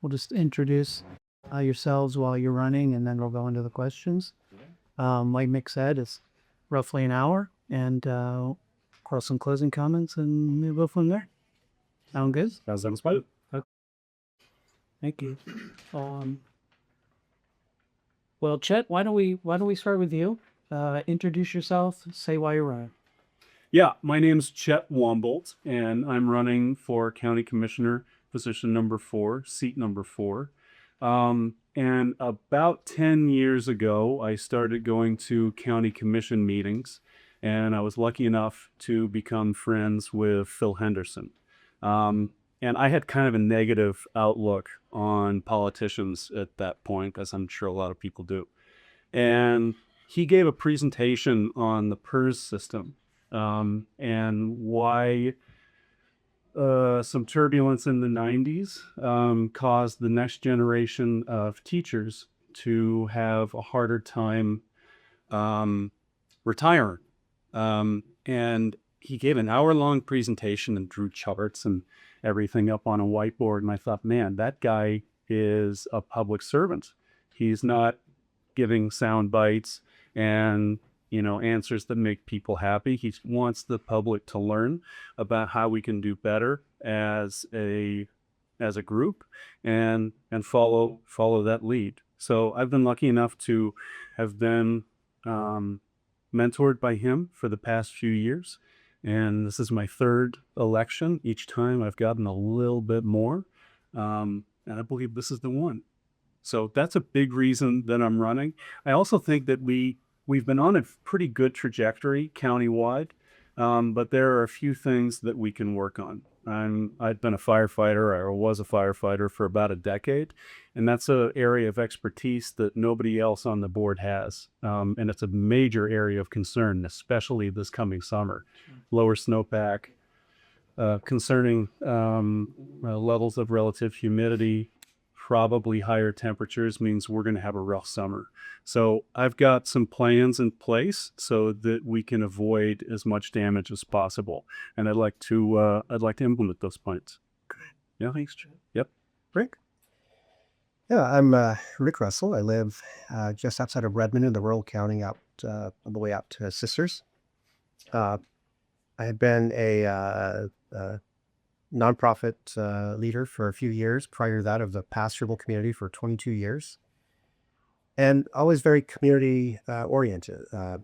we'll just introduce yourselves while you're running, and then we'll go into the questions. Like Mick said, it's roughly an hour, and cross some closing comments, and we'll go from there. Sound good? Sounds good. Okay. Thank you. Well, Chet, why don't we start with you? Introduce yourself. Say why you're running. Yeah, my name's Chet Wamboldt, and I'm running for County Commissioner Position number 4, seat number 4. And about 10 years ago, I started going to county commission meetings, and I was lucky enough to become friends with Phil Henderson. And I had kind of a negative outlook on politicians at that point, as I'm sure a lot of people do. And he gave a presentation on the PERS system, and why some turbulence in the 90s caused the next generation of teachers to have a harder time retiring. And he gave an hour-long presentation and drew charts and everything up on a whiteboard. And I thought, man, that guy is a public servant. He's not giving sound bites and answers that make people happy. He wants the public to learn about how we can do better as a group and follow that lead. So I've been lucky enough to have been mentored by him for the past few years. And this is my third election. Each time I've gotten a little bit more. And I believe this is the one. So that's a big reason that I'm running. I also think that we've been on a pretty good trajectory countywide, but there are a few things that we can work on. I've been a firefighter, or was a firefighter, for about a decade, and that's an area of expertise that nobody else on the board has. And it's a major area of concern, especially this coming summer. Lower snowpack, concerning levels of relative humidity, probably higher temperatures means we're going to have a rough summer. So I've got some plans in place so that we can avoid as much damage as possible. And I'd like to implement those plans. Yeah. Thanks, Chet. Yep. Rick? Yeah, I'm Rick Russell. I live just outside of Redmond in the rural county, out on the way out to Sisters. I had been a nonprofit leader for a few years, prior to that of the pastoral community for 22 years, and always very community oriented. A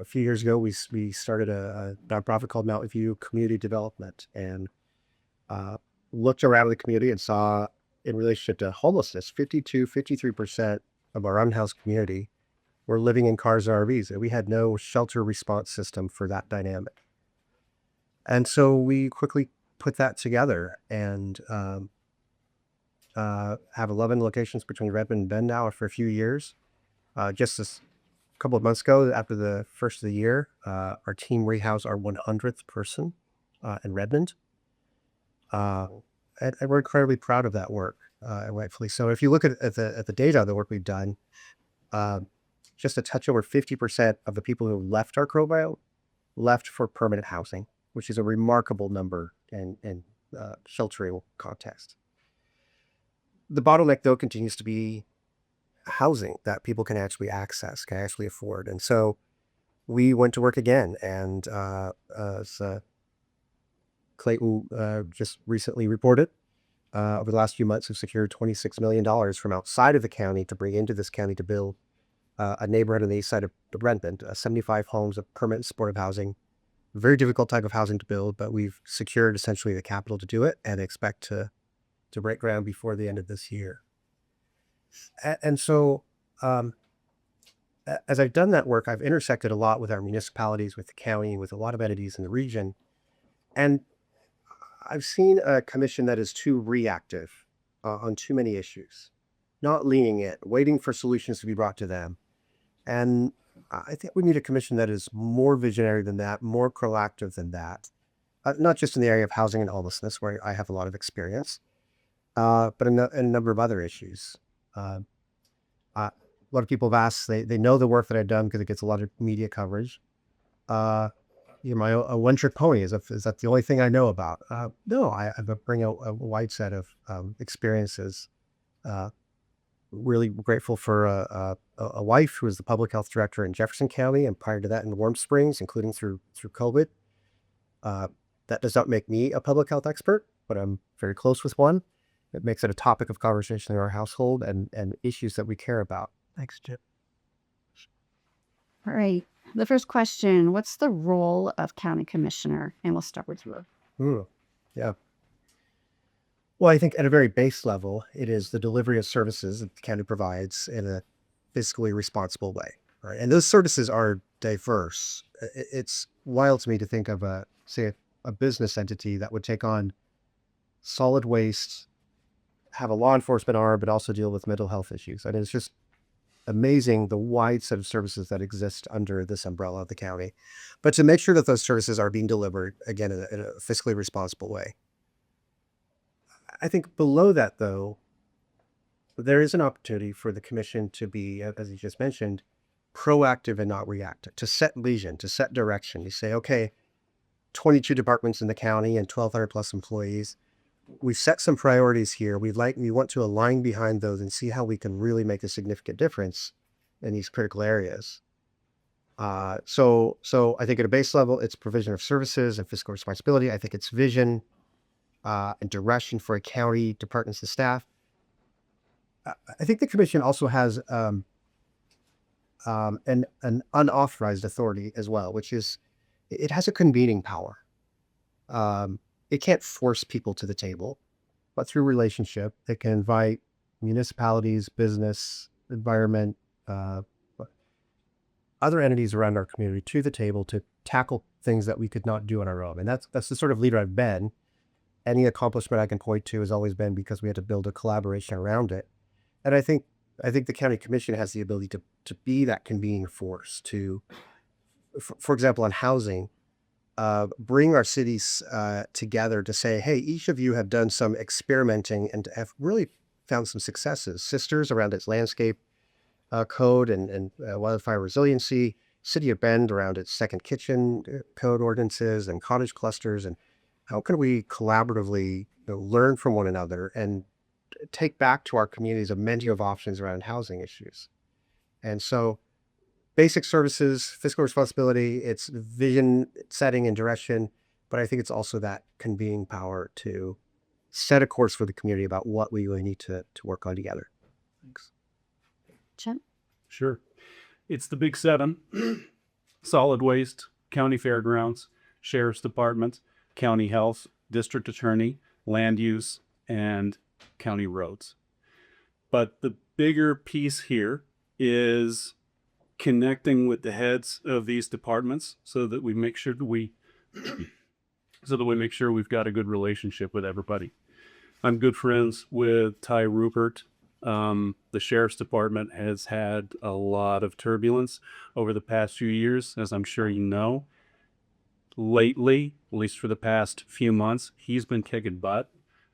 few years ago, we started a nonprofit called Mountain View Community Development, and looked around the community and saw, in relationship to homelessness, 53% of our unhoused community were living in cars or RVs, and we had no shelter response system for that dynamic. And so we quickly put that together and have 11 locations between Redmond and Bend now for a few years. Just a couple of months ago, after the first of the year, our team rehoused our 100th person in Redmond. And we're incredibly proud of that work, and rightfully so. If you look at the data of the work we've done, just a touch over 50% of the people who left our program left for permanent housing, which is a remarkable number in sheltering context. The bottleneck, though, continues to be housing that people can actually access, can actually afford. And so we went to work again, and as Clayton just recently reported, over the last few months, we've secured $26 million from outside of the county to bring into this county to build a neighborhood on the east side of Redmond, 75 homes of permanent supportive housing. Very difficult type of housing to build, but we've secured essentially the capital to do it, and expect to break ground before the end of this year. And so as I've done that work, I've intersected a lot with our municipalities, with the county, with a lot of entities in the region. And I've seen a commission that is too reactive on too many issues, not leaning in, waiting for solutions to be brought to them. And I think we need a commission that is more visionary than that, more proactive than that, not just in the area of housing and homelessness, where I have a lot of experience, but in a number of other issues. A lot of people have asked, they know the work that I've done because it gets a lot of media coverage. My one-trick pony, is that the only thing I know about? No, I bring a wide set of experiences Really grateful for a wife who was the public health director in Jefferson County, and prior to that in Warm Springs, including through COVID. That does not make me a public health expert, but I'm very close with one. It makes it a topic of conversation in our household and issues that we care about. Thanks, Chip. All right. The first question, what's the role of county commissioner? And we'll start with you. Yeah. Well, I think at a very base level, it is the delivery of services that the county provides in a fiscally responsible way, right? And those services are diverse. It's wild to me to think of a business entity that would take on solid waste, have a law enforcement arm, but also deal with mental health issues. And it's just amazing the wide set of services that exist under this umbrella of the county. But to make sure that those services are being delivered, again, in a fiscally responsible way. I think below that, though, there is an opportunity for the commission to be, as you just mentioned, proactive and not reactive, to set vision, to set direction. You say, okay, 22 departments in the county and 1,200 plus employees. We've set some priorities here. We want to align behind those and see how we can really make a significant difference in these critical areas. So I think at a base level, it's provision of services and fiscal responsibility. I think it's vision and direction for a county, departments, and staff. I think the commission also has an unauthorized authority as well, which is it has a convening power. It can't force people to the table, but through relationship, it can invite municipalities, business, environment, other entities around our community to the table to tackle things that we could not do on our own. And that's the sort of leader I've been. Any accomplishment I can point to has always been because we had to build a collaboration around it. And I think the county commission has the ability to be that convening force to, for example, on housing, bring our cities together to say, hey, each of you have done some experimenting and have really found some successes. Sisters around its landscape code and wildfire resiliency, City of Bend around its second kitchen code ordinances and cottage clusters. And how can we collaboratively learn from one another and take back to our communities a menu of options around housing issues? And so basic services, fiscal responsibility, it's vision setting and direction, but I think it's also that convening power to set a course for the community about what we really need to work on together. Thanks. Chet? Sure. It's the big seven: solid waste, county fairgrounds, sheriff's department, county health, district attorney, land use, and county roads. But the bigger piece here is connecting with the heads of these departments so that we make sure we've got a good relationship with everybody. I'm good friends with Ty Rupert. The sheriff's department has had a lot of turbulence over the past few years, as I'm sure you know. Lately, at least for the past few months, he's been kicking butt.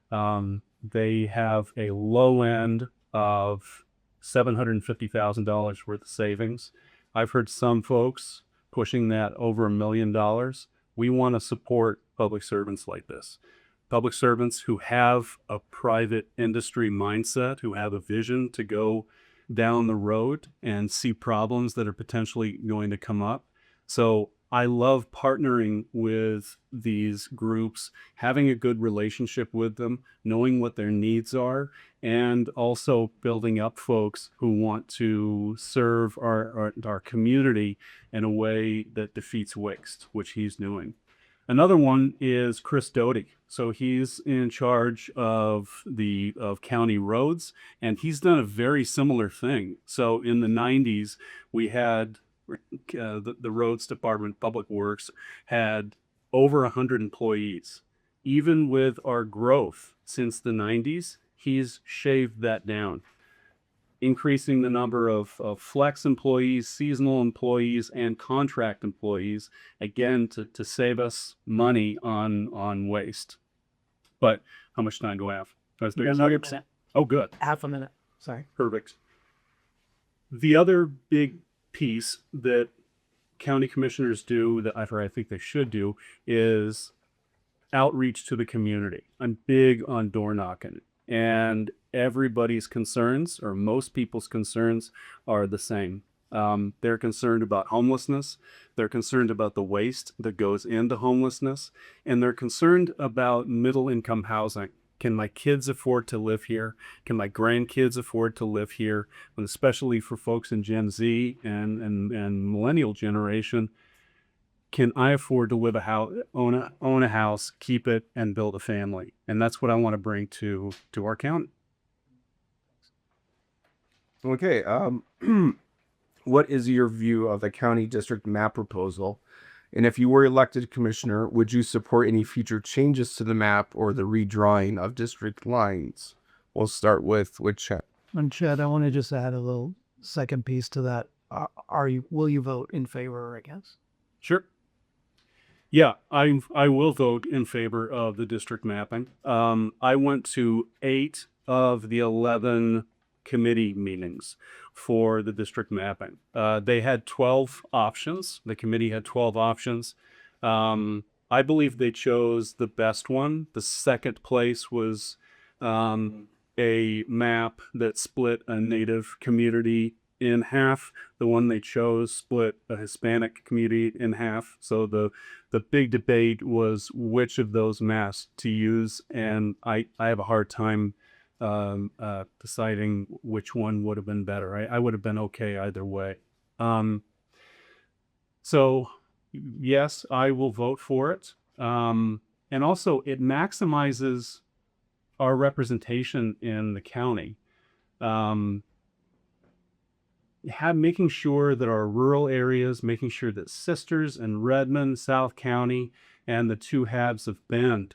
They have a low end of $750,000 worth of savings. I've heard some folks pushing that over $1 million. We want to support public servants like this. Public servants who have a private industry mindset, who have a vision to go down the road and see problems that are potentially going to come up. So I love partnering with these groups, having a good relationship with them, knowing what their needs are, and also building up folks who want to serve our community in a way that defeats waste, which he's doing. Another one is Chris Doty. So he's in charge of county roads, and he's done a very similar thing. So in the 90s, we had the roads department, public works, had over 100 employees. Even with our growth since the 90s, he's shaved that down, increasing the number of flex employees, seasonal employees, and contract employees, again, to save us money on waste. But how much time do I have? Oh, good. Half a minute. Sorry. Perfect. The other big piece that county commissioners do that I think they should do is outreach to the community. I'm big on door knocking. And everybody's concerns, or most people's concerns, are the same. They're concerned about homelessness. They're concerned about the waste that goes into homelessness, and they're concerned about middle income housing. Can my kids afford to live here? Can my grandkids afford to live here? And especially for folks in Gen Z and millennial generation, can I afford to live a house, own a house, keep it, and build a family? And that's what I want to bring to our county. Okay. What is your view of the county district map proposal? And if you were elected commissioner, would you support any future changes to the map or the redrawing of district lines? We'll start with Chet. And Chad, I want to just add a little second piece to that. Will you vote in favor, I guess? Sure. Yeah, I will vote in favor of the district mapping. I went to 8 of the 11 committee meetings for the district mapping. They had 12 options. The committee had 12 options. I believe they chose the best one. The second place was a map that split a Native community in half. The one they chose split a Hispanic community in half. So the big debate was which of those maps to use, and I have a hard time deciding which one would have been better. I would have been okay either way. So yes, I will vote for it. And also it maximizes our representation in the county. Making sure that our rural areas, making sure that Sisters and Redmond, South County, and the 2 halves of Bend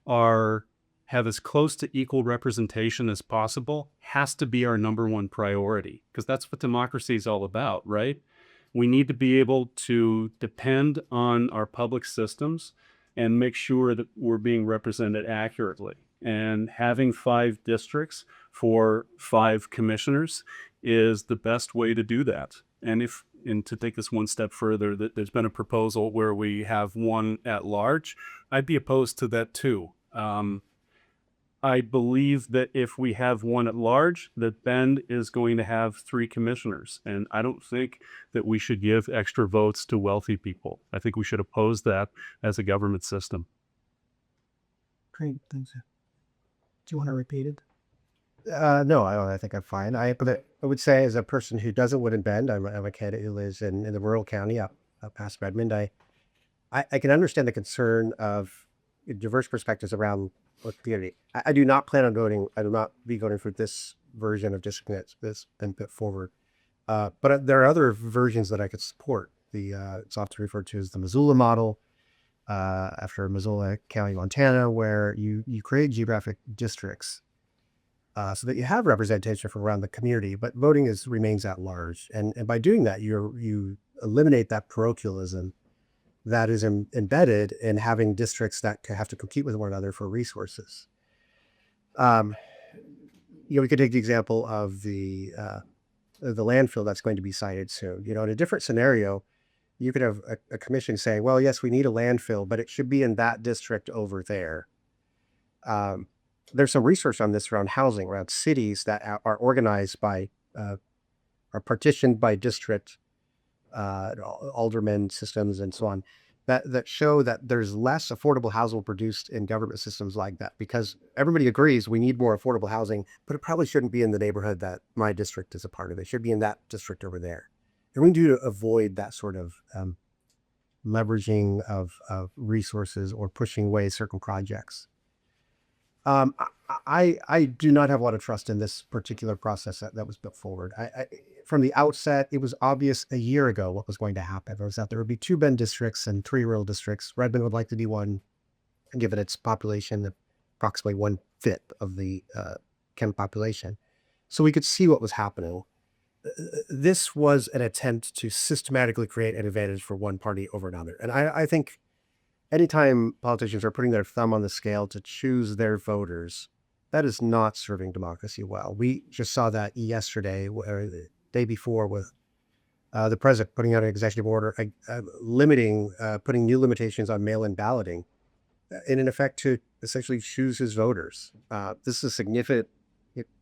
have as close to equal representation as possible has to be our number one priority, because that's what democracy is all about, right? We need to be able to depend on our public systems and make sure that we're being represented accurately. And having 5 districts for 5 commissioners is the best way to do that. And to take this one step further, that there's been a proposal where we have 1 at large, I'd be opposed to that too. I believe that if we have 1 at large, that Bend is going to have 3 commissioners. And I don't think that we should give extra votes to wealthy people. I think we should oppose that as a government system. Great, thanks. Do you want to repeat it? No, I think I'm fine. But I would say, as a person who doesn't live in Bend, I'm a candidate who lives in the rural county up past Redmond. I can understand the concern of diverse perspectives around what community. I do not plan on voting. I will not be voting for this version of district that's been put forward. But there are other versions that I could support. It's often referred to as the Missoula model, after Missoula County, Montana, where you create geographic districts so that you have representation from around the community, but voting remains at large. And by doing that, you eliminate that parochialism that is embedded in having districts that have to compete with one another for resources. We could take the example of the landfill that's going to be sited soon. In a different scenario, you could have a commission saying, well, yes, we need a landfill, but it should be in that district over there. There's some research on this around housing, around cities that are organized by, are partitioned by district, alderman systems and so on, that show that there's less affordable housing produced in government systems like that, because everybody agrees we need more affordable housing, but it probably shouldn't be in the neighborhood that my district is a part of. It should be in that district over there. And we do to avoid that sort of leveraging of resources or pushing away certain projects. I do not have a lot of trust in this particular process that was put forward. From the outset, it was obvious a year ago what was going to happen. It was that there would be 2 Bend districts and 3 rural districts. Redmond would like to be one, given its population, approximately 1/5 of the county population. So we could see what was happening. This was an attempt to systematically create an advantage for one party over another. And I think anytime politicians are putting their thumb on the scale to choose their voters, that is not serving democracy well. We just saw that yesterday, or the day before, with the president putting out an executive order putting new limitations on mail-in balloting in effect to essentially choose his voters. This is a significant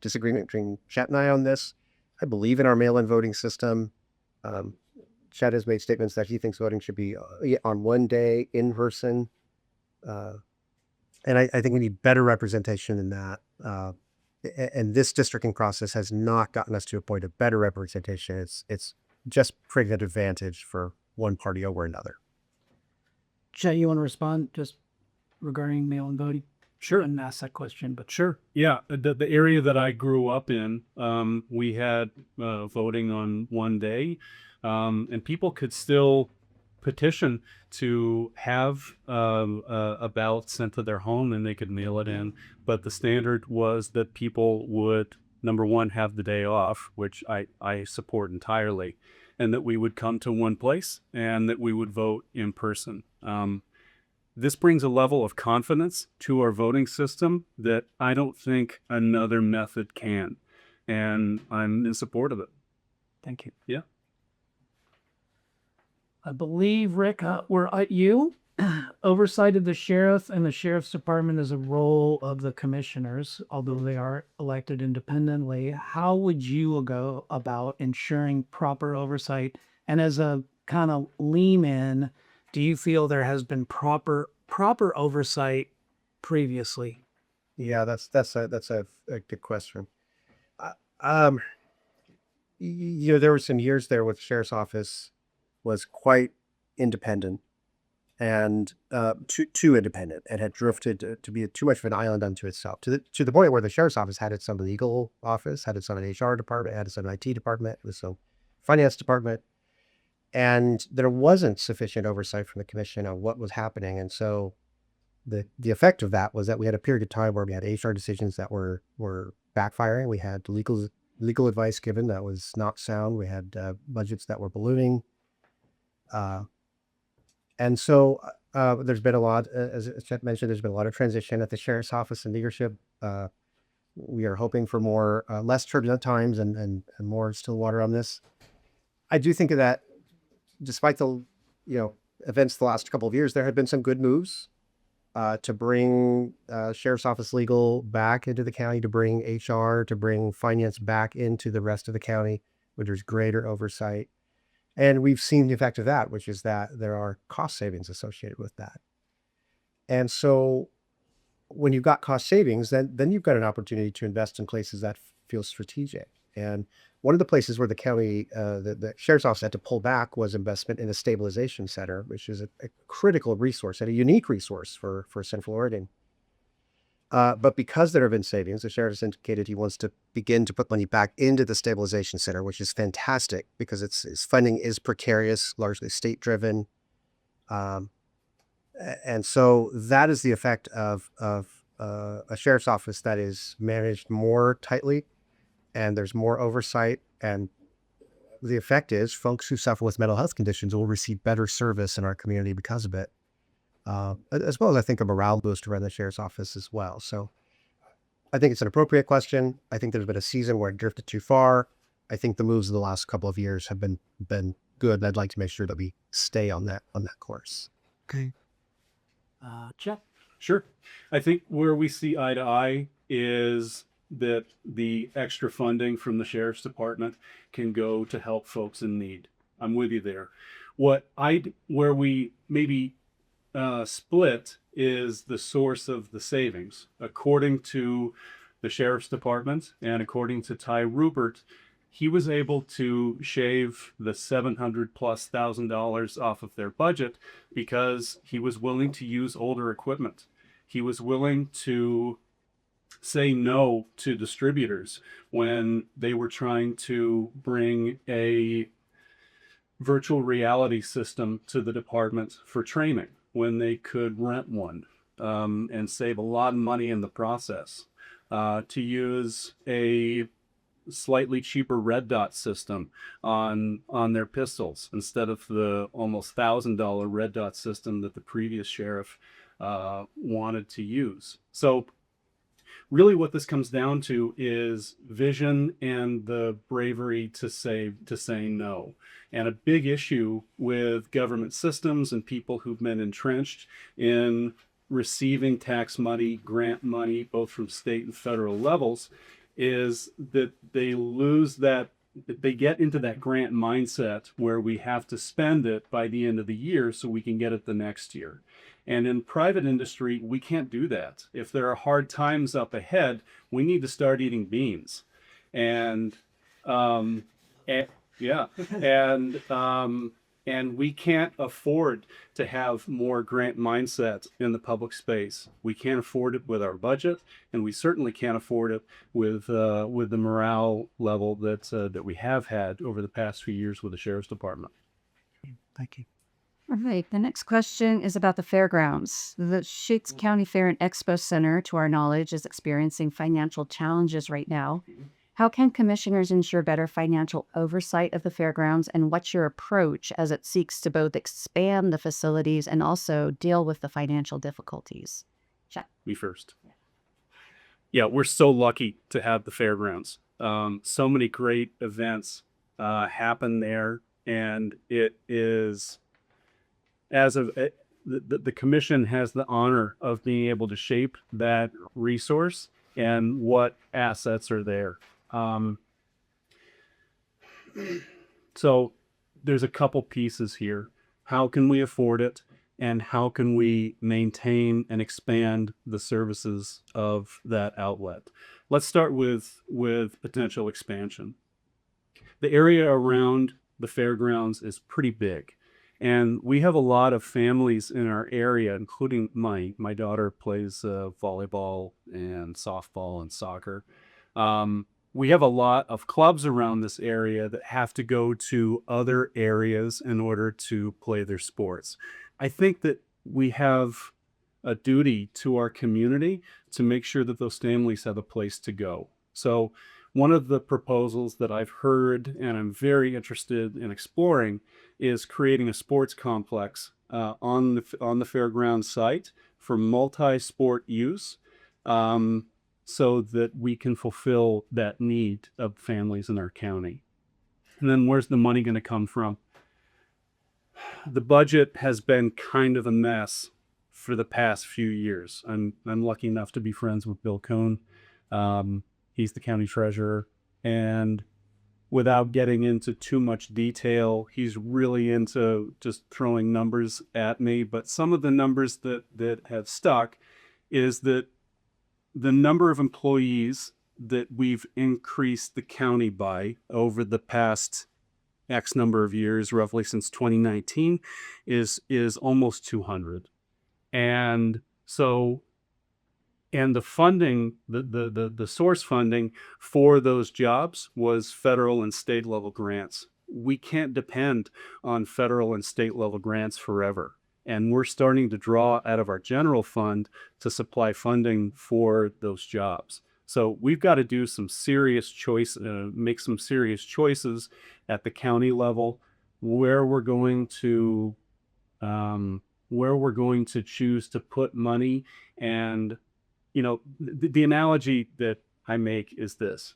disagreement between Chet and I on this. I believe in our mail-in voting system. Chet has made statements that he thinks voting should be on one day in person. And I think we need better representation in that. And this districting process has not gotten us to a point of better representation. It's just creating an advantage for one party over another. Chet, you want to respond just regarding mail-in voting? Sure. And ask that question, but Sure. Yeah. The area that I grew up in, we had voting on one day, and people could still petition to have a ballot sent to their home and they could mail it in. But the standard was that people would, number one, have the day off, which I support entirely, and that we would come to one place and that we would vote in person. This brings a level of confidence to our voting system that I don't think another method can. And I'm in support of it. thank you. Yeah. I believe, Rick, we're at you. Oversight of the sheriff and the sheriff's department is a role of the commissioners, although they are elected independently. How would you go about ensuring proper oversight? And as a kind of lean-in, do you feel there has been proper oversight previously? Yeah, that's a good question. There were some years there with the sheriff's office was quite independent and too independent, and had drifted to be too much of an island unto itself, to the point where the sheriff's office had its own legal office, had its own HR department, had its own IT department, it was so finance department, and there wasn't sufficient oversight from the commission on what was happening. And so the effect of that was that we had a period of time where we had HR decisions that were backfiring. We had legal advice given that was not sound. We had budgets that were ballooning. And so there's been a lot, as Chet mentioned, there's been a lot of transition at the sheriff's office and leadership. We are hoping for more, less turbulent times and more still water on this. I do think that despite the, events the last couple of years, there have been some good moves to bring sheriff's office legal back into the county, to bring HR, to bring finance back into the rest of the county, where there's greater oversight. And we've seen the effect of that, which is that there are cost savings associated with that. And so when you've got cost savings, then you've got an opportunity to invest in places that feel strategic. And one of the places where the county, the sheriff's office had to pull back was investment in a stabilization center, which is a critical resource and a unique resource for Central Oregon. But because there have been savings, the sheriff has indicated he wants to begin to put money back into the stabilization center, which is fantastic because its funding is precarious, largely state-driven. And so that is the effect of a sheriff's office that is managed more tightly, and there's more oversight. And the effect is folks who suffer with mental health conditions will receive better service in our community because of it. As well as I think a morale boost around the sheriff's office as well. So I think it's an appropriate question. I think there's been a season where it drifted too far. I think the moves of the last couple of years have been good. And I'd like to make sure that we stay on that course. Okay. Chet? Sure. I think where we see eye to eye is that the extra funding from the sheriff's department can go to help folks in need. I'm with you there. Where we maybe split is the source of the savings. According to the sheriff's department and according to Ty Rupert, he was able to shave the $700,000+ off of their budget because he was willing to use older equipment. He was willing to say no to distributors when they were trying to bring a virtual reality system to the department for training, when they could rent one and save a lot of money in the process. To use a slightly cheaper red dot system on their pistols instead of the almost $1,000 red dot system that the previous sheriff wanted to use. So really what this comes down to is vision and the bravery to say no. And a big issue with government systems and people who've been entrenched in receiving tax money, grant money, both from state and federal levels, is that they lose that, they get into that grant mindset where we have to spend it by the end of the year so we can get it the next year. And in private industry, we can't do that. If there are hard times up ahead, we need to start eating beans. And, yeah, and we can't afford to have more grant mindset in the public space. We can't afford it with our budget, and we certainly can't afford it with the morale level that we have had over the past few years with the sheriff's department. Thank you. All right. The next question is about the fairgrounds. The Deschutes County Fair and Expo Center, to our knowledge, is experiencing financial challenges right now. How can commissioners ensure better financial oversight of the fairgrounds, and what's your approach as it seeks to both expand the facilities and also deal with the financial difficulties? Chet. Me first. Yeah, we're so lucky to have the fairgrounds. So many great events happen there, and it is, the commission has the honor of being able to shape that resource and what assets are there. So there's a couple pieces here. How can we afford it? And how can we maintain and expand the services of that outlet? Let's start with potential expansion. The area around the fairgrounds is pretty big. And we have a lot of families in our area, including my daughter plays volleyball and softball and soccer. We have a lot of clubs around this area that have to go to other areas in order to play their sports. I think that we have a duty to our community to make sure that those families have a place to go. So one of the proposals that I've heard and I'm very interested in exploring is creating a sports complex on the fairground site for multi-sport use, so that we can fulfill that need of families in our county. And then where's the money going to come from? The budget has been kind of a mess for the past few years. I'm lucky enough to be friends with Bill Cohn. He's the county treasurer, and without getting into too much detail, he's really into just throwing numbers at me. But some of the numbers that have stuck is that the number of employees that we've increased the county by over the past X number of years, roughly since 2019, is almost 200. And so, and the funding, the source funding for those jobs was federal and state level grants. We can't depend on federal and state level grants forever. And we're starting to draw out of our general fund to supply funding for those jobs. So we've got to do some serious make some serious choices at the county level where we're going to choose to put money. And you know, the analogy that I make is this.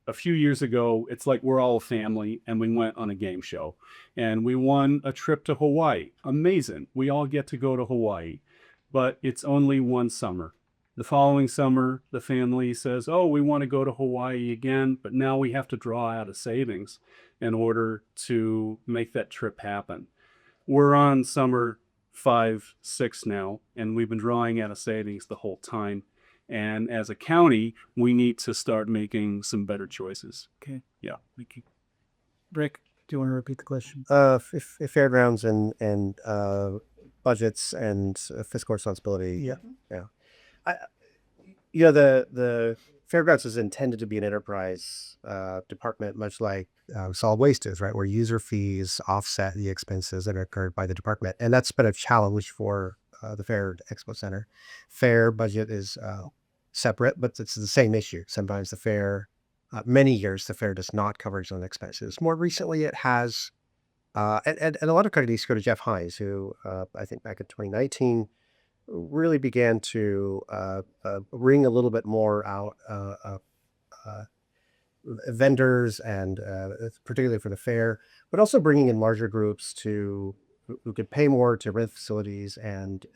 A few years ago, it's like we're all a family and we went on a game show and we won a trip to Hawaii. Amazing. We all get to go to Hawaii, but it's only one summer. The following summer, the family says, oh, we want to go to Hawaii again, but now we have to draw out of savings in order to make that trip happen. We're on summer 5, 6 now, and we've been drawing out of savings the whole time. And as a county, we need to start making some better choices. Okay. Yeah. Thank you. Rick, do you want to repeat the question? If fairgrounds and budgets and fiscal responsibility. Yeah. The fairgrounds is intended to be an enterprise department, much like solid waste is, right? Where user fees offset the expenses that are incurred by the department. And that's been a challenge for the Fair Expo Center. Fair budget is separate, but it's the same issue. Sometimes the fair, many years, the fair does not cover its own expenses. More recently, it has, and a lot of credit go to Jeff Hines, who I think back in 2019 really began to wring a little bit more out vendors and particularly for the fair, but also bringing in larger groups who could pay more to rent facilities and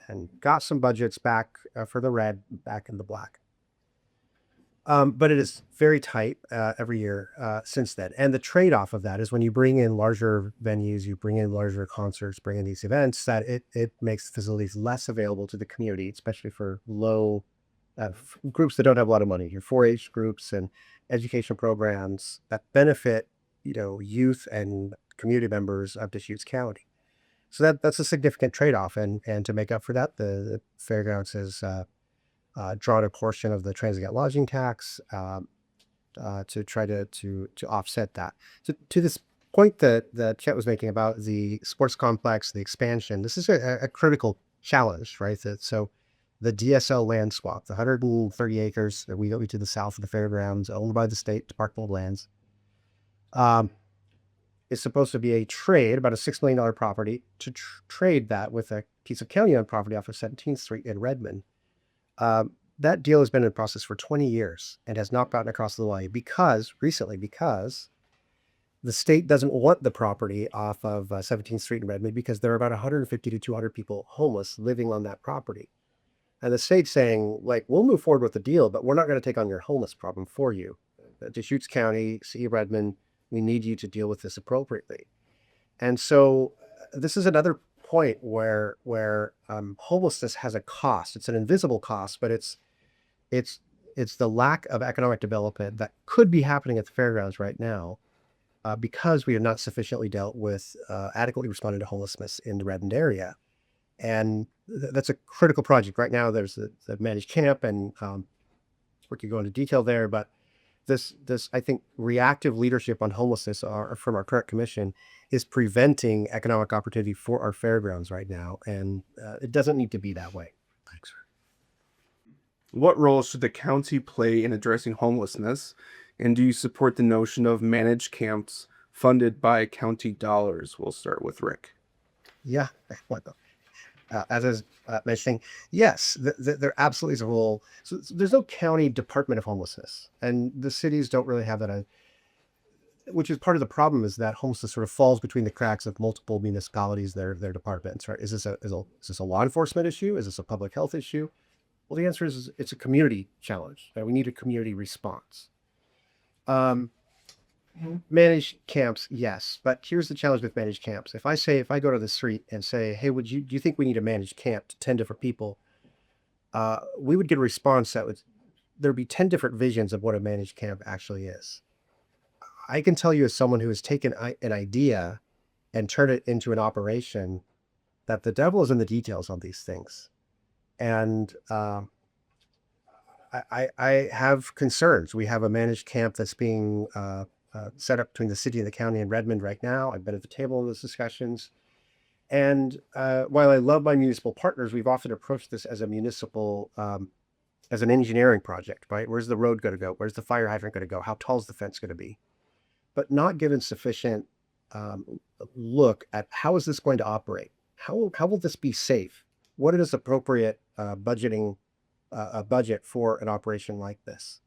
got some budgets back for the red, back in the black. But it is very tight every year since then. And the trade-off of that is when you bring in larger venues, you bring in larger concerts, bring in these events, that it makes facilities less available to the community, especially for low groups that don't have a lot of money. Your 4-H groups and education programs that benefit, youth and community members of Deschutes County. So that's a significant trade-off. And to make up for that, the fairgrounds has drawn a portion of the transient lodging tax to try to offset that. To this point that Chet was making about the sports complex, the expansion, this is a critical challenge, right? So the DSL land swap, the 130 acres that we to the south of the fairgrounds, owned by the state Department of Lands, is supposed to be a trade, about a $6 million property, to trade that with a piece of county-owned property off of 17th Street in Redmond. That deal has been in process for 20 years and has not gotten across the line because the state doesn't want the property off of 17th Street in Redmond because there are about 150 to 200 people homeless living on that property. And the state's saying, like, we'll move forward with the deal, but we're not going to take on your homeless problem for you. Deschutes County, City of Redmond, we need you to deal with this appropriately. And so this is another point where homelessness has a cost. It's an invisible cost, but it's the lack of economic development that could be happening at the fairgrounds right now because we have not sufficiently dealt with adequately responding to homelessness in the Redmond area. And that's a critical project. Right now, there's the managed camp, and we could go into detail there, but this I think reactive leadership on homelessness from our current commission is preventing economic opportunity for our fairgrounds right now, and it doesn't need to be that way. Thanks. What role should the county play in addressing homelessness? And do you support the notion of managed camps funded by county dollars? We'll start with Rick. Yeah, as I was mentioning, yes, there absolutely is a role. So there's no county department of homelessness, and the cities don't really have that. Which is part of the problem, is that homelessness sort of falls between the cracks of multiple municipalities, their departments. Right? Is this a law enforcement issue? Is this a public health issue? Well, the answer is it's a community challenge. Right? We need a community response. Managed camps, yes, but here's the challenge with managed camps. If I go to the street and say, hey, do you think we need a managed camp to 10 different people? We would get a response there'd be 10 different visions of what a managed camp actually is. I can tell you, as someone who has taken an idea and turned it into an operation, that the devil is in the details on these things. And I have concerns. We have a managed camp that's being set up between the city and the county in Redmond right now. I've been at the table in those discussions. And while I love my municipal partners, we've often approached this as a municipal, as an engineering project, right? Where's the road going to go? Where's the fire hydrant going to go? How tall is the fence going to be? But not given sufficient look at how is this going to operate? How will this be safe? What is appropriate budgeting a budget for an operation like this?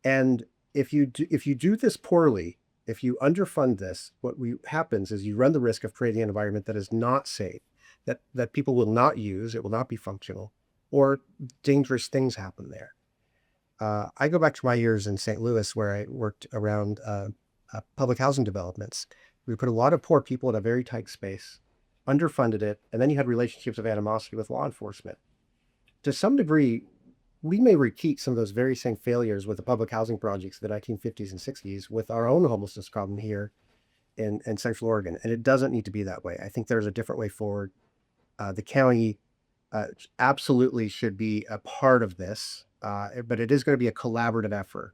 And if you do this poorly, if you underfund this, what happens is you run the risk of creating an environment that is not safe, that people will not use, it will not be functional, or dangerous things happen there. I go back to my years in St. Louis, where I worked around public housing developments. We put a lot of poor people in a very tight space, underfunded it, and then you had relationships of animosity with law enforcement. To some degree, we may repeat some of those very same failures with the public housing projects of the 1950s and 60s with our own homelessness problem here in Central Oregon. And it doesn't need to be that way. I think there's a different way forward. The county absolutely should be a part of this, but it is going to be a collaborative effort.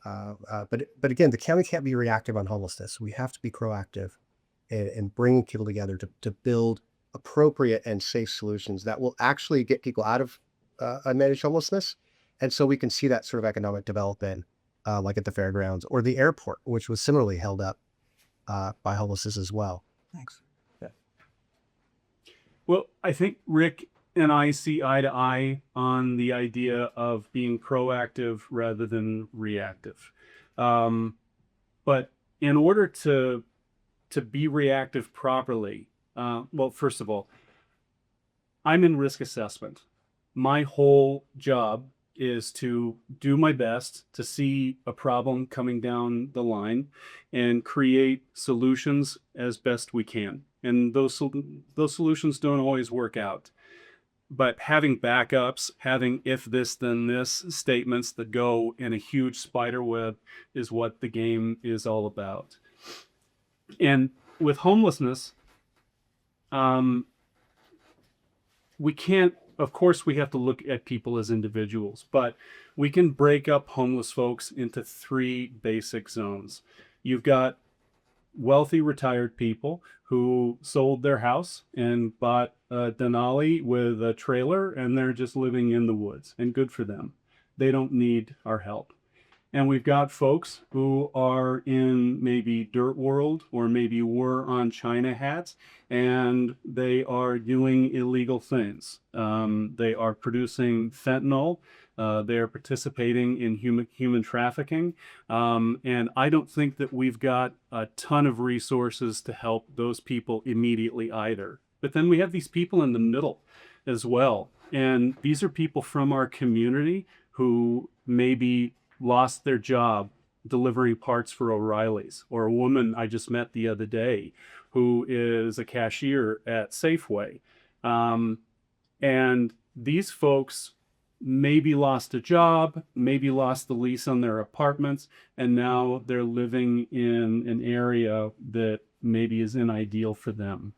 But again, the county can't be reactive on homelessness. We have to be proactive in bringing people together to build appropriate and safe solutions that will actually get people out of unmanaged homelessness. And so we can see that sort of economic development, like at the fairgrounds or the airport, which was similarly held up by homelessness as well. Thanks. Yeah. Well, I think Rick and I see eye to eye on the idea of being proactive rather than reactive. But in order to be reactive properly, well, first of all, I'm in risk assessment. My whole job is to do my best to see a problem coming down the line and create solutions as best we can. And those solutions don't always work out. But having backups, having if this then this statements that go in a huge spider web is what the game is all about. And with homelessness, we can't, of course, we have to look at people as individuals, but we can break up homeless folks into three basic zones. You've got wealthy retired people who sold their house and bought a Denali with a trailer, and they're just living in the woods, and good for them. They don't need our help. And we've got folks who are in maybe dirt world or maybe were on China hats, and they are doing illegal things. They are producing fentanyl. They are participating in human trafficking. And I don't think that we've got a ton of resources to help those people immediately either. But then we have these people in the middle as well. And these are people from our community who maybe lost their job delivering parts for O'Reilly's, or a woman I just met the other day who is a cashier at Safeway. And these folks maybe lost a job, maybe lost the lease on their apartments, and now they're living in an area that maybe isn't ideal for them.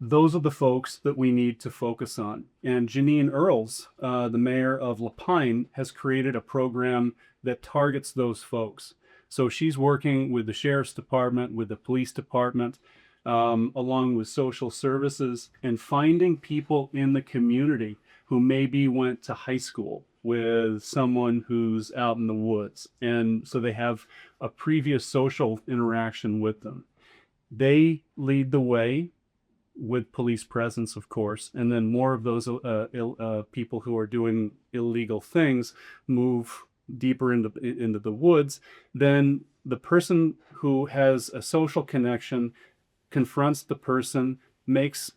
Those are the folks that we need to focus on. And Janine Earls, the mayor of La Pine, has created a program that targets those folks. So she's working with the sheriff's department, with the police department, along with social services, and finding people in the community who maybe went to high school with someone who's out in the woods. And so they have a previous social interaction with them. They lead the way with police presence, of course, and then more of those people who are doing illegal things move deeper into the woods. Then the person who has a social connection confronts the person, makes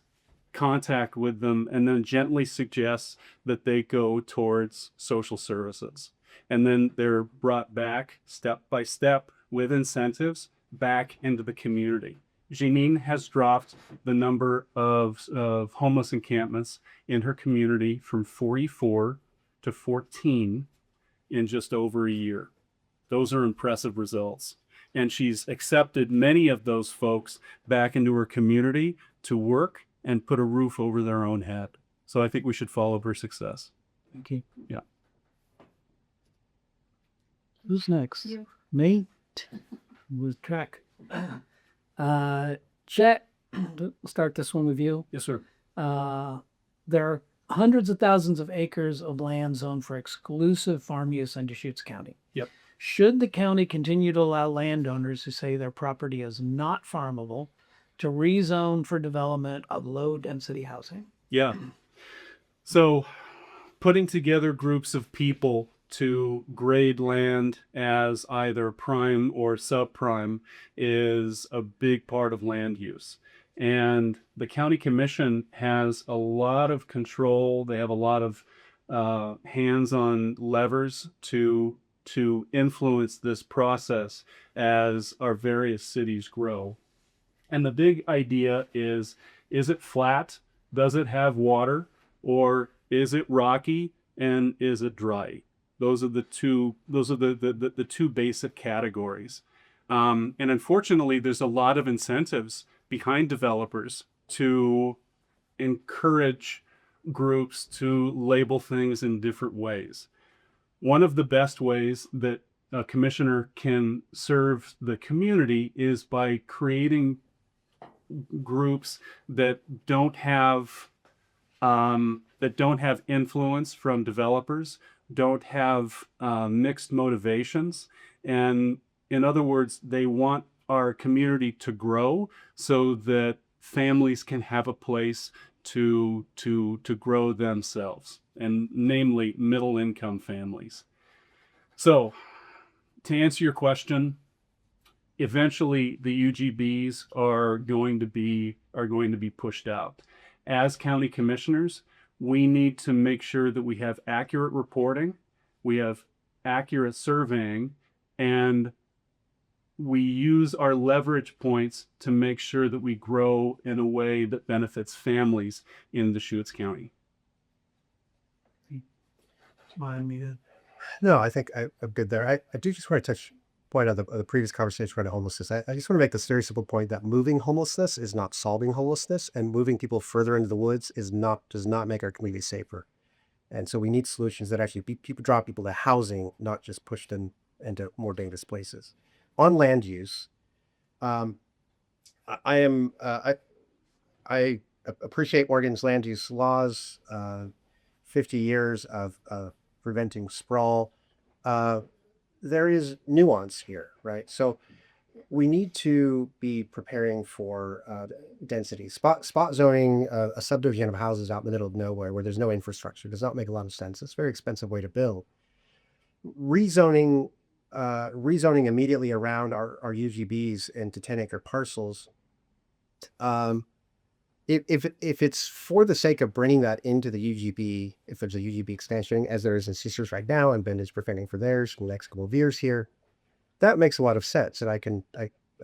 contact with them, and then gently suggests that they go towards social services. And then they're brought back step by step with incentives back into the community. Janine has dropped the number of homeless encampments in her community from 44 to 14 in just over a year. Those are impressive results. And she's accepted many of those folks back into her community to work and put a roof over their own head. So I think we should follow her success. Thank you. Yeah. Who's next? You. Me? With track. Chet, we'll start this one with you. Yes, sir. There are hundreds of thousands of acres of land zoned for exclusive farm use in Deschutes County. Yep. Should the county continue to allow landowners who say their property is not farmable to rezone for development of low-density housing? Yeah. So putting together groups of people to grade land as either prime or subprime is a big part of land use. And the county commission has a lot of control. They have a lot of hands-on levers to influence this process as our various cities grow. And the big idea is it flat? Does it have water? Or is it rocky? And is it dry? Those are the two basic categories. And unfortunately, there's a lot of incentives behind developers to encourage groups to label things in different ways. One of the best ways that a commissioner can serve the community is by creating groups that don't have influence from developers, don't have mixed motivations, and in other words, they want our community to grow so that families can have a place to grow themselves, and namely middle-income families. So, to answer your question, eventually the UGBs are going to be pushed out. As county commissioners, we need to make sure that we have accurate reporting, we have accurate surveying, and we use our leverage points to make sure that we grow in a way that benefits families in Deschutes County. Mind me to No, I think I'm good there. I do just want to touch point on the previous conversation around homelessness. I just want to make this very simple point that moving homelessness is not solving homelessness, and moving people further into the woods does not make our community safer. And so we need solutions that actually draw people to housing, not just push them into more dangerous places. On land use, um, I appreciate Oregon's land use laws. 50 years of preventing sprawl. There is nuance here, right? So we need to be preparing for density. Spot zoning a subdivision of houses out in the middle of nowhere where there's no infrastructure does not make a lot of sense. It's a very expensive way to build. Rezoning immediately around our UGBs into 10-acre parcels. If it's for the sake of bringing that into the UGB, if there's a UGB extension, as there is in Sisters right now, and Bend is preparing for theirs for the next couple of years here, that makes a lot of sense, and I can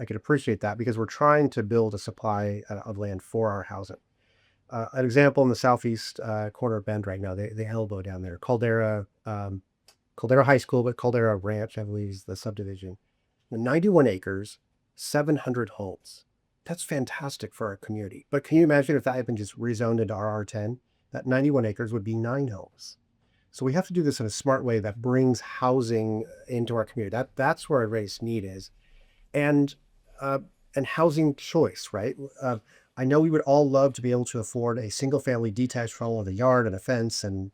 appreciate that because we're trying to build a supply of land for our housing. An example in the southeast corner of Bend right now, the elbow down there, Caldera High School, but Caldera Ranch, I believe, is the subdivision. 91 acres, 700 homes. That's fantastic for our community. But can you imagine if that had been just rezoned into RR10? That 91 acres would be 9 homes. So we have to do this in a smart way that brings housing into our community. That's where our greatest need is. And housing choice, right? I know we would all love to be able to afford a single family detached home with a yard and a fence. And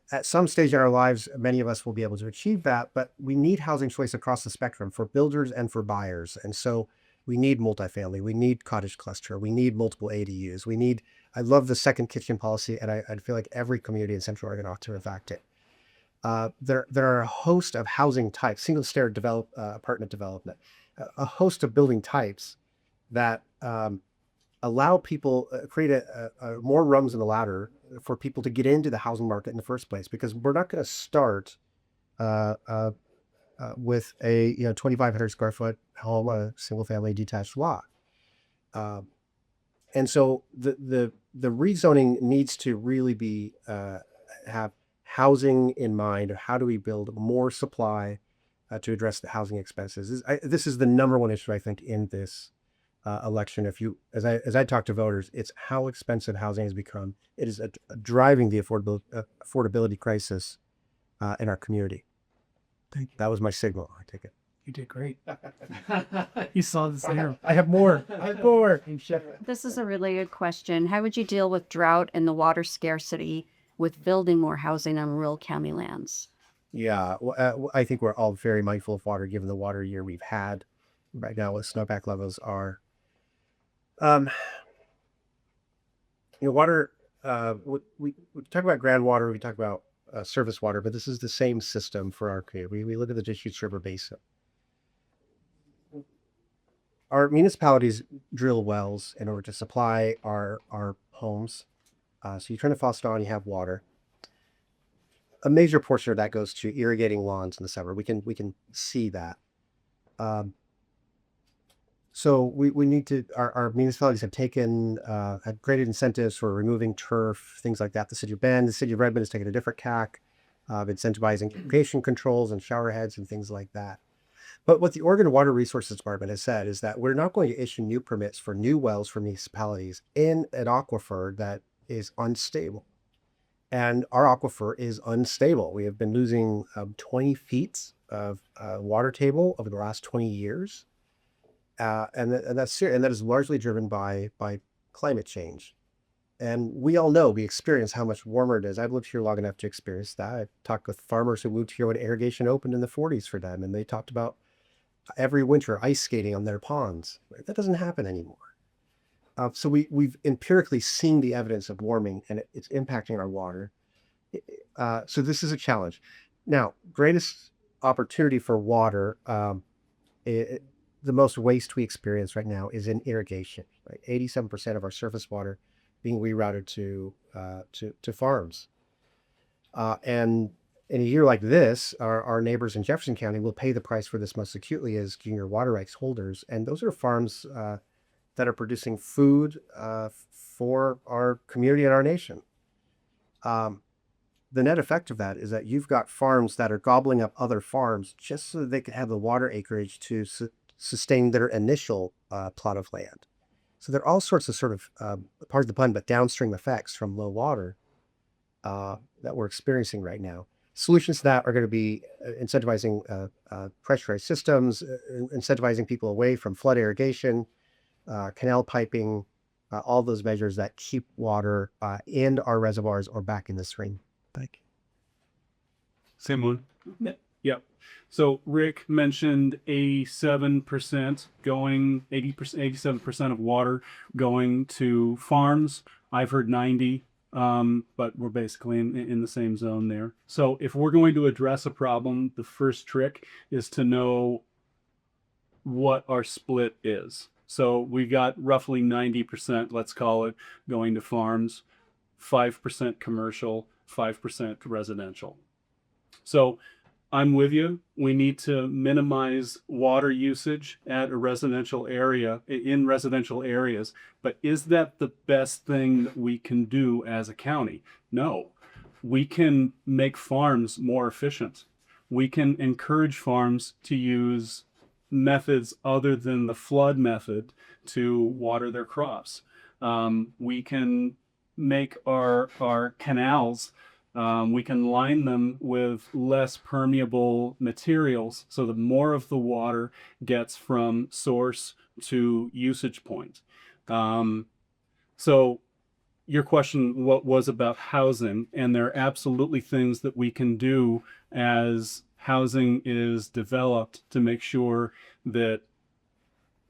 at some stage in our lives, many of us will be able to achieve that, but we need housing choice across the spectrum for builders and for buyers. And so we need multifamily, we need cottage cluster, we need multiple ADUs, I love the second kitchen policy, and I feel like every community in Central Oregon ought to enact it. There are a host of housing types, single stair apartment development, a host of building types that allow people, create more rungs in the ladder for people to get into the housing market in the first place, because we're not going to start with a 2,500 square foot home, a single family detached lot. And so the rezoning needs to really be have housing in mind. How do we build more supply to address the housing expenses? This is the number one issue, I think, in this election. As I talk to voters, it's how expensive housing has become. It is driving the affordability crisis in our community. Thank you. That was my signal. I take it. You did great. You saw this there. I have more. This is a related question. How would you deal with drought and the water scarcity with building more housing on rural county lands? Yeah, I think we're all very mindful of water, given the water year we've had right now. What snowpack levels are. Water. We talk about groundwater. We talk about surface water, but this is the same system for our community. We look at the Deschutes River Basin. Our municipalities drill wells in order to supply our homes. So you turn the faucet on, you have water. A major portion of that goes to irrigating lawns in the summer. We can see that. So we need to, our municipalities have had created incentives for removing turf, things like that. The city of Bend, the city of Redmond has taken a different tack of incentivizing irrigation controls and shower heads and things like that. But what the Oregon Water Resources Department has said is that we're not going to issue new permits for new wells for municipalities in an aquifer that is unstable. And our aquifer is unstable. We have been losing 20 feet of water table over the last 20 years. And that is largely driven by climate change. And we all know, we experience how much warmer it is. I've lived here long enough to experience that. I've talked with farmers who moved here when irrigation opened in the 40s for them, and they talked about every winter ice skating on their ponds. That doesn't happen anymore. So we've empirically seen the evidence of warming, and it's impacting our water. So this is a challenge. Now, greatest opportunity for water, the most waste we experience right now is in irrigation. Right? 87% of our surface water being rerouted to farms. And in a year like this, our neighbors in Jefferson County will pay the price for this most acutely as junior water rights holders. And those are farms that are producing food for our community and our nation. The net effect of that is that you've got farms that are gobbling up other farms just so that they can have the water acreage to sustain their initial plot of land. So there are all sorts of pardon the pun, but downstream effects from low water that we're experiencing right now. Solutions to that are going to be incentivizing pressurized systems, incentivizing people away from flood irrigation, canal piping, all those measures that keep water in our reservoirs or back in the stream. Thank you. Same one. Yep. So Rick mentioned 87% going, 87% of water going to farms. I've heard 90, but we're basically in the same zone there. So if we're going to address a problem, the first trick is to know what our split is. So we got roughly 90%, let's call it, going to farms, 5% commercial, 5% residential. So I'm with you. We need to minimize water usage at a residential area, in residential areas. But is that the best thing that we can do as a county? No. We can make farms more efficient. We can encourage farms to use methods other than the flood method to water their crops. We can make our canals, we can line them with less permeable materials so that more of the water gets from source to usage point. So your question was about housing, and there are absolutely things that we can do as housing is developed to make sure that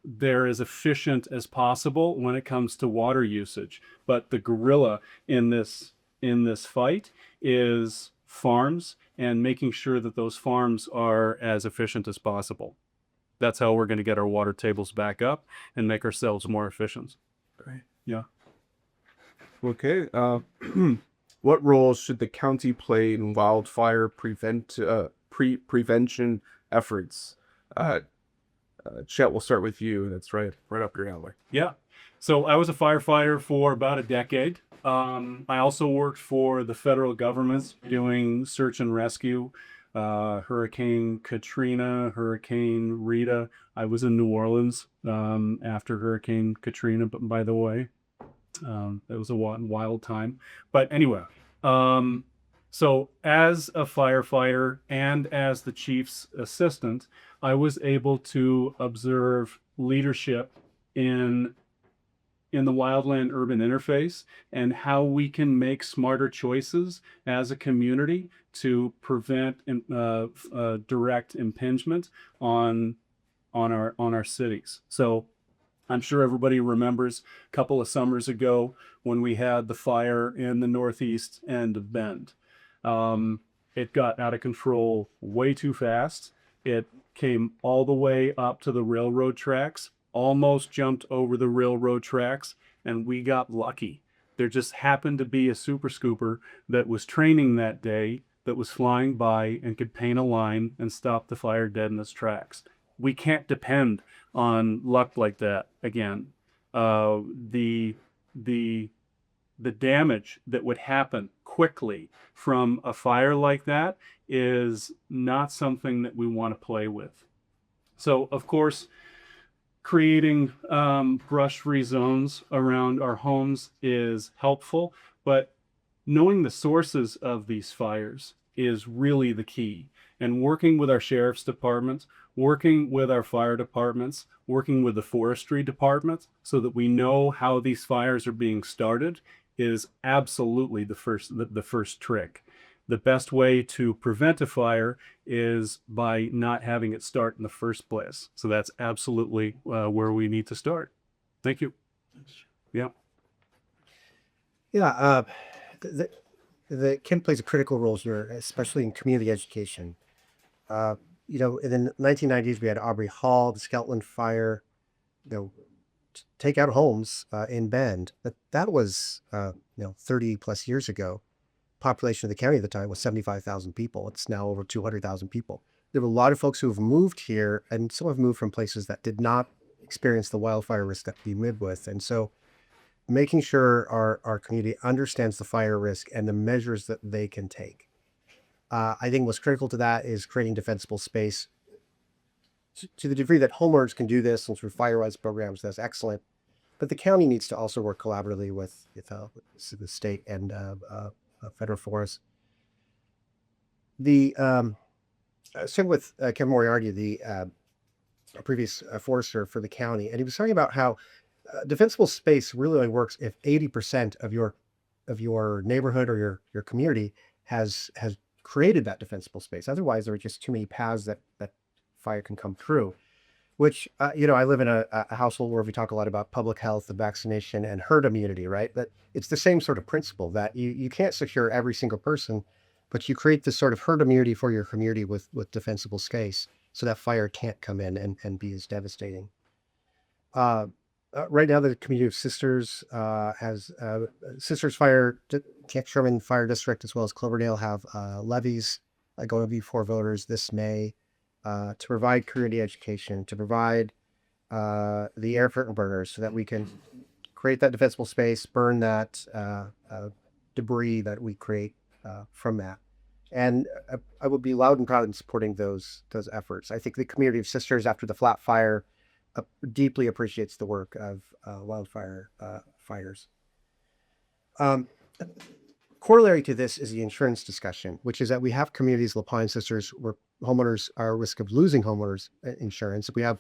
they're as efficient as possible when it comes to water usage. But the gorilla in this fight is farms and making sure that those farms are as efficient as possible. That's how we're going to get our water tables back up and make ourselves more efficient. Great. Yeah. Okay. What role should the county play in wildfire prevention efforts? Chet, we'll start with you. That's right up your alley. Yeah. So I was a firefighter for about a decade. I also worked for the federal government doing search and rescue. Hurricane Katrina, Hurricane Rita. I was in New Orleans after Hurricane Katrina, but by the way, it was a wild time. But anyway, so as a firefighter and as the chief's assistant, I was able to observe leadership in the wildland urban interface and how we can make smarter choices as a community to prevent direct impingement on our cities. So I'm sure everybody remembers a couple of summers ago when we had the fire in the northeast end of Bend. It got out of control way too fast. It came all the way up to the railroad tracks, almost jumped over the railroad tracks, and we got lucky. There just happened to be a super scooper that was training that day that was flying by and could paint a line and stop the fire dead in its tracks. We can't depend on luck like that again. The damage that would happen quickly from a fire like that is not something that we want to play with. So, of course, creating brush-free zones around our homes is helpful, but knowing the sources of these fires is really the key. And working with our sheriff's departments, working with our fire departments, working with the forestry departments so that we know how these fires are being started is absolutely the first trick. The best way to prevent a fire is by not having it start in the first place. So that's absolutely where we need to start. Thank you. Yeah. Yeah. The Kim plays a critical role here, especially in community education. In the 1990s, we had Aubrey Hall, the Scoutland Fire. take out homes in Bend. That was 30 plus years ago. Population of the county at the time was 75,000 people. It's now over 200,000 people. There were a lot of folks who have moved here, and some have moved from places that did not experience the wildfire risk that we live with. And so making sure our community understands the fire risk and the measures that they can take. I think what's critical to that is creating defensible space. To the degree that homeowners can do this and through fire rights programs, that's excellent. But the county needs to also work collaboratively with the state and federal forests. Same with Kevin Moriarty, the previous forester for the county, and he was talking about how defensible space really only works if 80% of your neighborhood or your community has created that defensible space. Otherwise, there are just too many paths that fire can come through. Which I live in a household where we talk a lot about public health, and vaccination, and herd immunity, right? But it's the same sort of principle that you can't secure every single person, but you create this sort of herd immunity for your community with defensible space, so that fire can't come in and be as devastating. Right now, the community of Sisters has Sisters Camp Sherman Fire District, as well as Cloverdale, have levies going before voters this May to provide community education, to provide the air curtain burners, so that we can create that defensible space, burn that debris that we create from that. And I would be loud and proud in supporting those efforts. I think the community of Sisters, after the flat fire, deeply appreciates the work of wildfire fighters. Corollary to this is the insurance discussion, which is that we have communities, La Pine Sisters, where homeowners are at risk of losing homeowners insurance. We have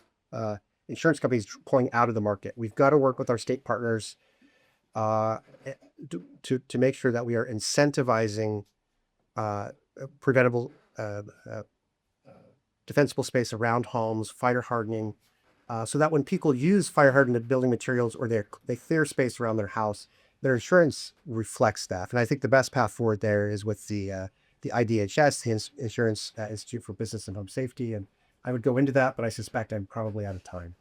insurance companies pulling out of the market. We've got to work with our state partners to make sure that we are incentivizing preventable defensible space around homes, fire hardening, so that when people use fire hardened building materials, or they clear space around their house, their insurance reflects that. And I think the best path forward there is with the IDHS, the Insurance Institute for Business and Home Safety. And I would go into that, but I suspect I'm probably out of time.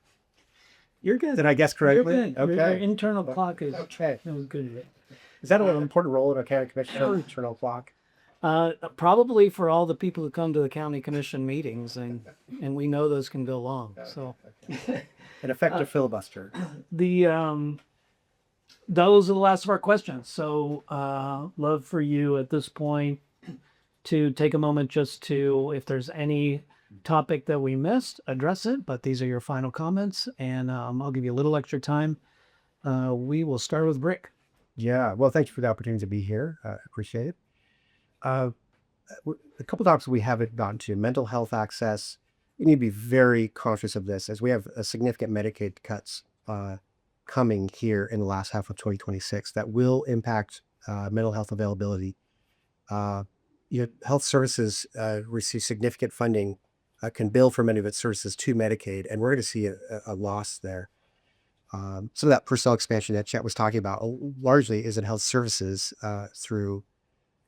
You're good. Did I guess correctly? You're good. Okay. Your internal clock is Okay. It was good. Is that an important role in a county commission, internal clock? Probably for all the people who come to the county commission meetings, and we know those can go long. So An effective filibuster. Those are the last of our questions. So love for you at this point to take a moment just to, if there's any topic that we missed, address it. But these are your final comments, and I'll give you a little extra time. We will start with Brick. Yeah. Well, thank you for the opportunity to be here. Appreciate it. A couple of topics we haven't gotten to: mental health access. We need to be very conscious of this, as we have a significant Medicaid cuts coming here in the last half of 2026 that will impact mental health availability. Health services receive significant funding, can bill for many of its services to Medicaid, and we're going to see a loss there. Some of that personnel expansion that Chet was talking about largely is in health services through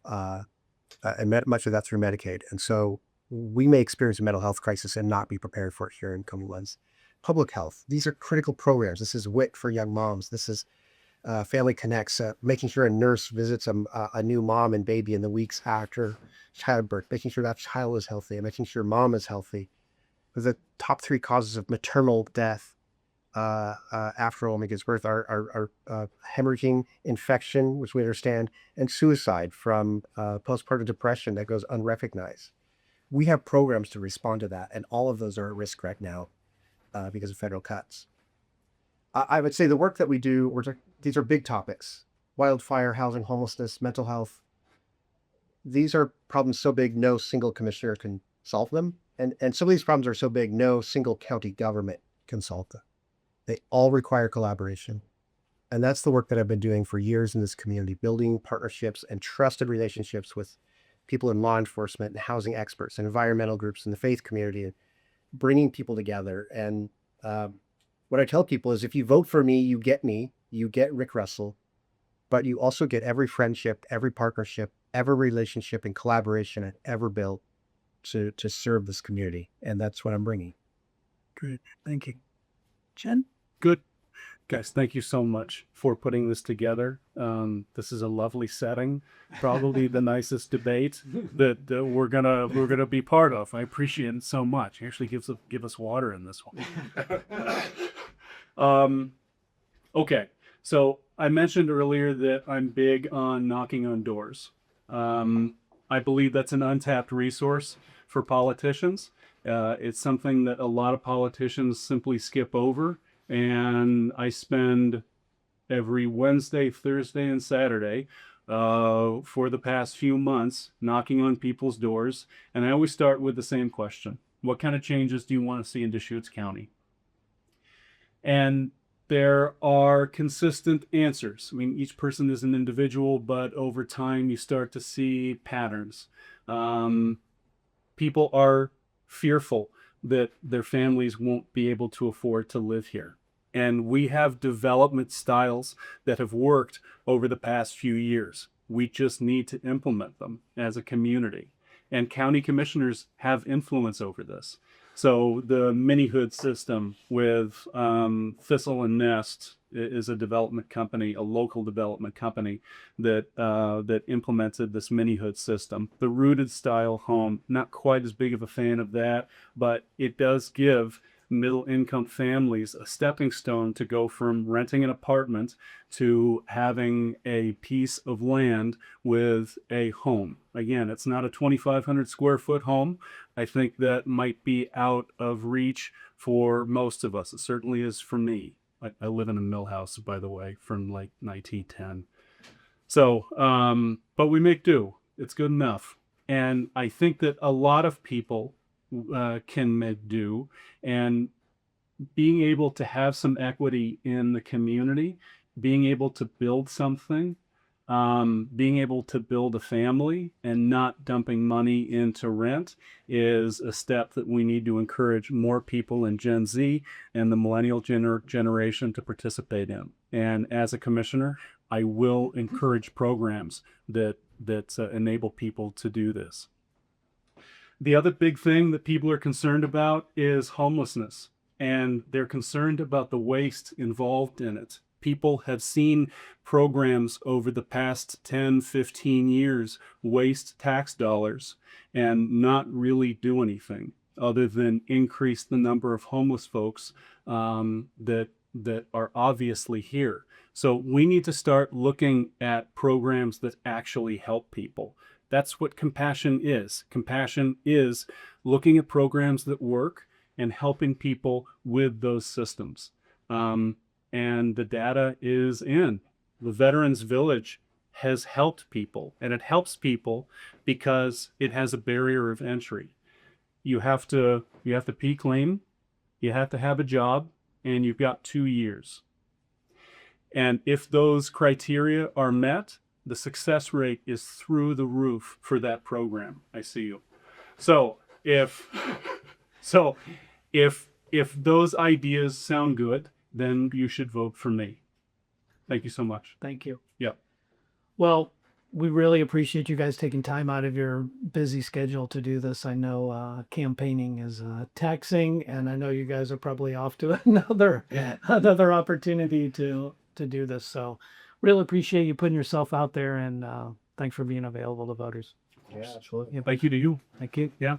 and much of that through Medicaid. And so we may experience a mental health crisis and not be prepared for it here in coming months. Public health. These are critical programs. This is WIC for young moms. This is Family Connects, making sure a nurse visits a new mom and baby in the weeks after childbirth, making sure that child is healthy, and making sure mom is healthy. The top 3 causes of maternal death after a woman gives birth are hemorrhaging, infection, which we understand, and suicide from postpartum depression that goes unrecognized. We have programs to respond to that, and all of those are at risk right now because of federal cuts. I would say the work that we do, these are big topics: wildfire, housing, homelessness, mental health. These are problems so big no single commissioner can solve them. And some of these problems are so big no single county government can solve them. They all require collaboration. And that's the work that I've been doing for years in this community, building partnerships and trusted relationships with people in law enforcement and housing experts and environmental groups in the faith community, and bringing people together. And what I tell people is, if you vote for me, you get Rick Russell, but you also get every friendship, every partnership, every relationship and collaboration I've ever built to serve this community. And that's what I'm bringing. Great. Thank you. Jen? Good. Guys, thank you so much for putting this together. This is a lovely setting, probably the nicest debate that we're gonna be part of. I appreciate it so much. He actually give us water in this one. Okay, so I mentioned earlier that I'm big on knocking on doors. I believe that's an untapped resource for politicians. It's something that a lot of politicians simply skip over. And I spend every Wednesday, Thursday, and Saturday for the past few months knocking on people's doors. And I always start with the same question. What kind of changes do you want to see in Deschutes County? And there are consistent answers. I mean, each person is an individual, but over time you start to see patterns. People are fearful that their families won't be able to afford to live here. And we have development styles that have worked over the past few years. We just need to implement them as a community. And county commissioners have influence over this. So the mini-hood system with Thistle and Nest is a development company, a local development company that implemented this mini-hood system. The rooted style home, not quite as big of a fan of that, but it does give middle-income families a stepping stone to go from renting an apartment to having a piece of land with a home. Again, it's not a 2,500 square foot home. I think that might be out of reach for most of us. It certainly is for me. I live in a mill house, by the way, from like 1910. So, but we make do. It's good enough. And I think that a lot of people can make do, and being able to have some equity in the community, being able to build something, being able to build a family and not dumping money into rent is a step that we need to encourage more people in Gen Z and the millennial generation to participate in. And as a commissioner, I will encourage programs that enable people to do this. The other big thing that people are concerned about is homelessness, and they're concerned about the waste involved in it. People have seen programs over the past 10, 15 years waste tax dollars and not really do anything other than increase the number of homeless folks that are obviously here. So we need to start looking at programs that actually help people. That's what compassion is. Compassion is looking at programs that work and helping people with those systems. And the data is in. The Veterans Village has helped people, and it helps people because it has a barrier of entry. You have to peak claim, you have to have a job, and you've got 2 years. And if those criteria are met, the success rate is through the roof for that program. I see you. So if those ideas sound good, then you should vote for me. Thank you so much. Thank you. Yeah. Well, we really appreciate you guys taking time out of your busy schedule to do this. I know campaigning is taxing, and I know you guys are probably off to another opportunity to do this. So really appreciate you putting yourself out there, and thanks for being available to voters. Yeah, absolutely. Thank you to you. Thank you. Yeah.